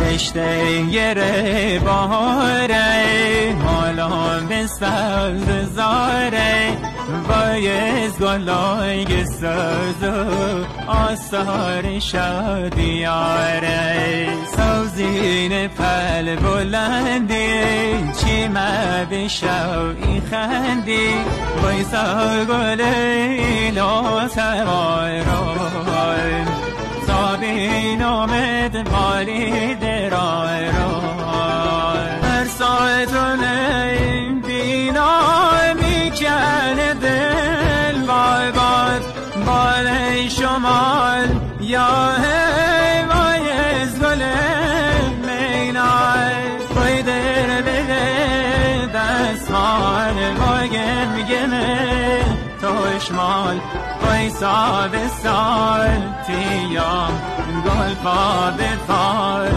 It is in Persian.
رشته گره باره حالا به سبز زاره بایز گلای سازو آثار شادیاره سوزین پل بلندی چی مبشو ای خندی بایسا گل ایلا سواران سابین آمد مالی درای را هر ساعتونه بینا میکنه دل بای باد بالای شمال یا هوای از گل مینای بای در بده دستمال باگم گمه توشمال بای سال به سال تیام گل پا به پال